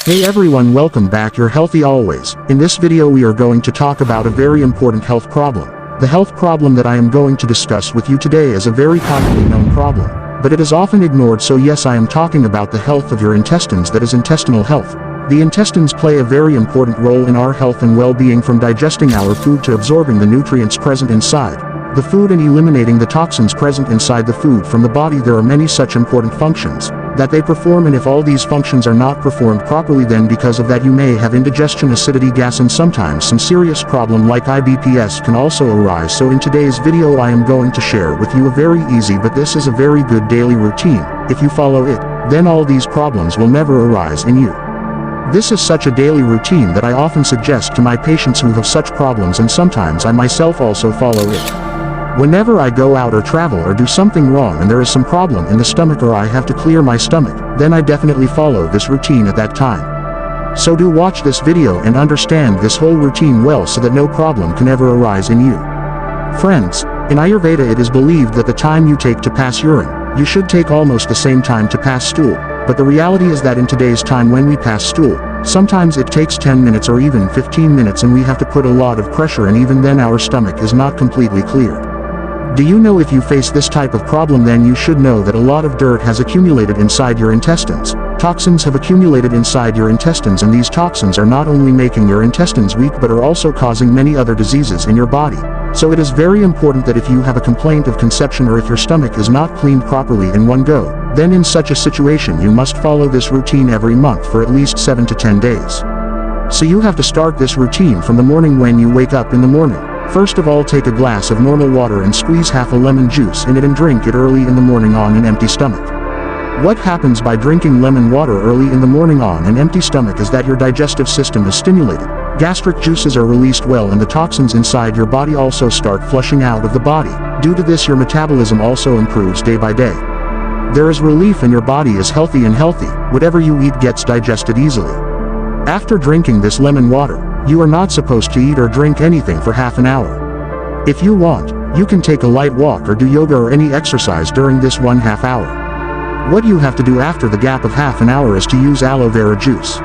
Hey everyone, welcome back. You're healthy always. In this video we are going to talk about a very important health problem. The health problem that I am going to discuss with you today is a very commonly known problem, but it is often ignored. So yes, I am talking about the health of your intestines, that is intestinal health. The intestines play a very important role in our health and well-being, from digesting our food to absorbing the nutrients present inside the food and eliminating the toxins present inside the food from the body. There are many such important functions that they perform, and if all these functions are not performed properly, then because of that you may have indigestion, acidity, gas, and sometimes some serious problem like IBS can also arise. So in today's video I am going to share with you a very easy, but this is a very good daily routine. If you follow it, then all these problems will never arise in you. This is such a daily routine that I often suggest to my patients who have such problems, and sometimes I myself also follow it. Whenever I go out or travel or do something wrong and there is some problem in the stomach, or I have to clear my stomach, then I definitely follow this routine at that time. So do watch this video and understand this whole routine well, so that no problem can ever arise in you. Friends, in Ayurveda it is believed that the time you take to pass urine, you should take almost the same time to pass stool. But the reality is that in today's time when we pass stool, sometimes it takes 10 minutes or even 15 minutes, and we have to put a lot of pressure, and even then our stomach is not completely cleared. Do you know, if you face this type of problem, then you should know that a lot of dirt has accumulated inside your intestines. Toxins have accumulated inside your intestines, and these toxins are not only making your intestines weak but are also causing many other diseases in your body. So it is very important that if you have a complaint of conception, or if your stomach is not cleaned properly in one go, then in such a situation you must follow this routine every month for at least 7 to 10 days. So you have to start this routine from the morning when you wake up in the morning. First of all, take a glass of normal water and squeeze half a lemon juice in it and drink it early in the morning on an empty stomach. What happens by drinking lemon water early in the morning on an empty stomach is that your digestive system is stimulated, gastric juices are released well, and the toxins inside your body also start flushing out of the body. Due to this, your metabolism also improves day by day. There is relief and your body is healthy, and healthy, whatever you eat gets digested easily. After drinking this lemon water, you are not supposed to eat or drink anything for half an hour. If you want, you can take a light walk or do yoga or any exercise during this 1/2 hour. What you have to do after the gap of half an hour is to use aloe vera juice.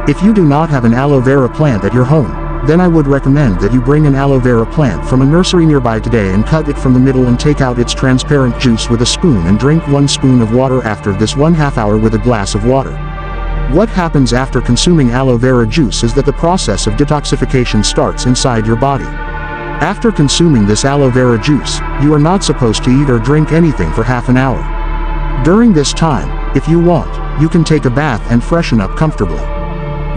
If you do not have an aloe vera plant at your home, then I would recommend that you bring an aloe vera plant from a nursery nearby today and cut it from the middle and take out its transparent juice with a spoon and drink 1 spoon of water after this 1/2 hour with a glass of water. What happens after consuming aloe vera juice is that the process of detoxification starts inside your body. After consuming this aloe vera juice, you are not supposed to eat or drink anything for half an hour. During this time, if you want, you can take a bath and freshen up comfortably.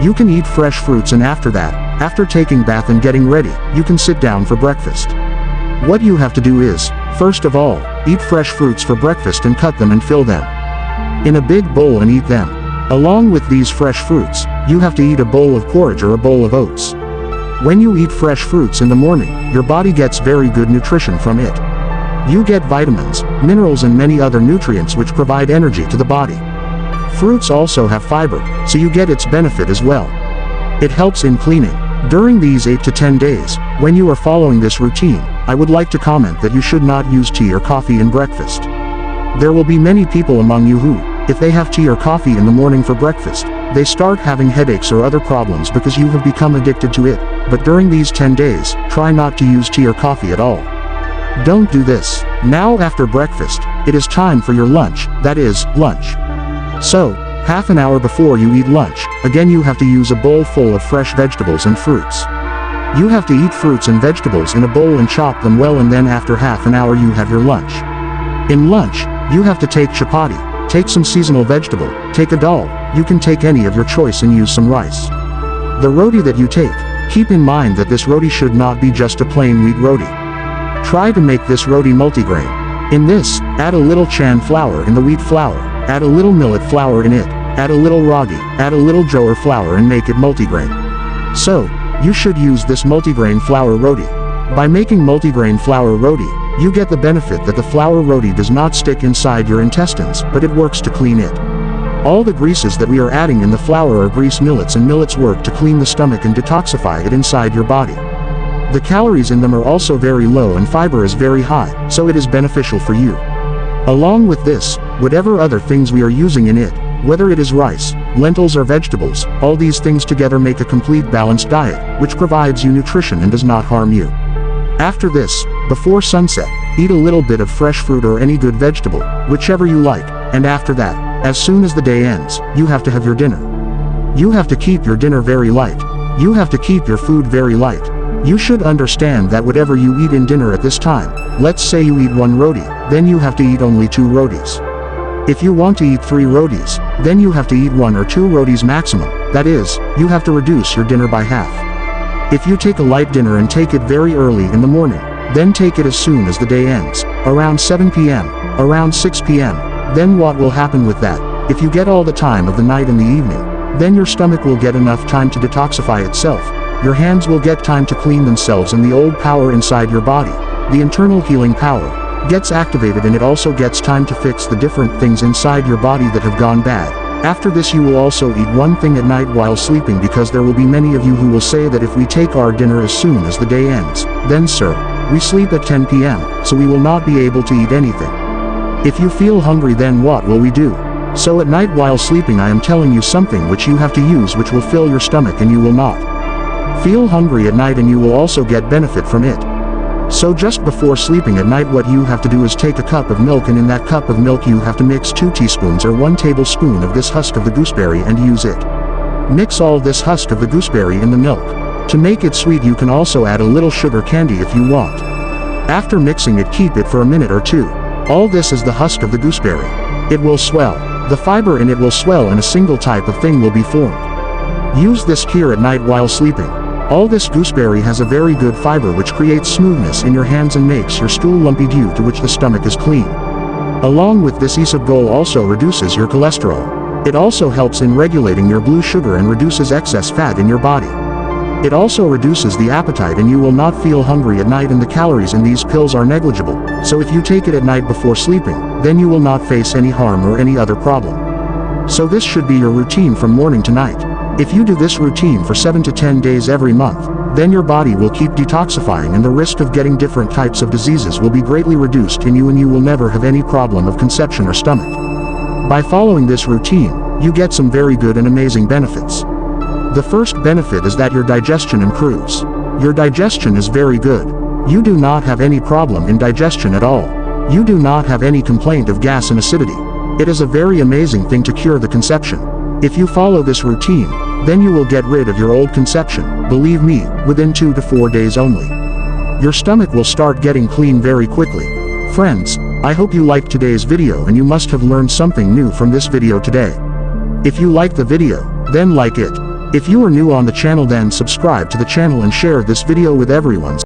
You can eat fresh fruits, and after that, after taking bath and getting ready, you can sit down for breakfast. What you have to do is, first of all, eat fresh fruits for breakfast and cut them and fill them in a big bowl and eat them. Along with these fresh fruits, you have to eat a bowl of porridge or a bowl of oats. When you eat fresh fruits in the morning, your body gets very good nutrition from it. You get vitamins, minerals, and many other nutrients which provide energy to the body. Fruits also have fiber, so you get its benefit as well. It helps in cleaning. During these 8 to 10 days, when you are following this routine, I would like to comment that you should not use tea or coffee in breakfast. There will be many people among you who, if they have tea or coffee in the morning for breakfast, they start having headaches or other problems because you have become addicted to it. But during these 10 days, try not to use tea or coffee at all. Don't do this. Now after breakfast, it is time for your lunch, that is, lunch. So, half an hour before you eat lunch, again you have to use a bowl full of fresh vegetables and fruits. You have to eat fruits and vegetables in a bowl and chop them well, and then after half an hour you have your lunch. In lunch, you have to take chapati. Take some seasonal vegetable, take a dal, you can take any of your choice, and use some rice. The roti that you take, keep in mind that this roti should not be just a plain wheat roti. Try to make this roti multigrain. In this, add a little chan flour in the wheat flour, add a little millet flour in it, add a little ragi, add a little jowar flour, and make it multigrain. So, you should use this multigrain flour roti. By making multigrain flour roti, you get the benefit that the flour roti does not stick inside your intestines, but it works to clean it. All the greases that we are adding in the flour are grease millets, and millets work to clean the stomach and detoxify it inside your body. The calories in them are also very low and fiber is very high, so it is beneficial for you. Along with this, whatever other things we are using in it, Whether it is rice, lentils or vegetables, all these things together make a complete balanced diet, which provides you nutrition and does not harm you. After this, before sunset, eat a little bit of fresh fruit or any good vegetable, whichever you like, and after that, as soon as the day ends, you have to have your dinner. You have to keep your dinner very light. You have to keep your food very light. You should understand that whatever you eat in dinner at this time, let's say you eat 1 roti, then you have to eat only 2 rotis. If you want to eat 3 rotis, then you have to eat 1 or 2 rotis maximum, that is, you have to reduce your dinner by half. If you take a light dinner and take it very early in the morning, then take it as soon as the day ends, around 7 p.m., around 6 p.m., then what will happen with that? If you get all the time of the night and the evening, then your stomach will get enough time to detoxify itself. Your hands will get time to clean themselves and the old power inside your body, the internal healing power, gets activated and it also gets time to fix the different things inside your body that have gone bad. After this you will also eat one thing at night while sleeping because there will be many of you who will say that if we take our dinner as soon as the day ends, then sir, we sleep at 10 p.m., so we will not be able to eat anything. If you feel hungry then what will we do? So at night while sleeping I am telling you something which you have to use which will fill your stomach and you will not feel hungry at night and you will also get benefit from it. So just before sleeping at night what you have to do is take a cup of milk and in that cup of milk you have to mix 2 teaspoons or 1 tablespoon of this husk of the gooseberry and use it. Mix all this husk of the gooseberry in the milk. To make it sweet you can also add a little sugar candy if you want. After mixing it keep it for a minute or 2. All this is the husk of the gooseberry. It will swell. The fiber in it will swell and a single type of thing will be formed. Use this cure at night while sleeping. All this gooseberry has a very good fiber which creates smoothness in your hands and makes your stool lumpy due to which the stomach is clean. Along with this isabgol also reduces your cholesterol. It also helps in regulating your blood sugar and reduces excess fat in your body. It also reduces the appetite and you will not feel hungry at night and the calories in these pills are negligible, so if you take it at night before sleeping, then you will not face any harm or any other problem. So this should be your routine from morning to night. If you do this routine for 7 to 10 days every month, then your body will keep detoxifying and the risk of getting different types of diseases will be greatly reduced in you and you will never have any problem of conception or stomach. By following this routine, you get some very good and amazing benefits. The first benefit is that your digestion improves. Your digestion is very good. You do not have any problem in digestion at all. You do not have any complaint of gas and acidity. It is a very amazing thing to cure the conception. If you follow this routine, then you will get rid of your old conception, believe me, within 2 to 4 days only. Your stomach will start getting clean very quickly. Friends, I hope you liked today's video and you must have learned something new from this video today. If you like the video, then like it. If you are new on the channel then subscribe to the channel and share this video with everyone.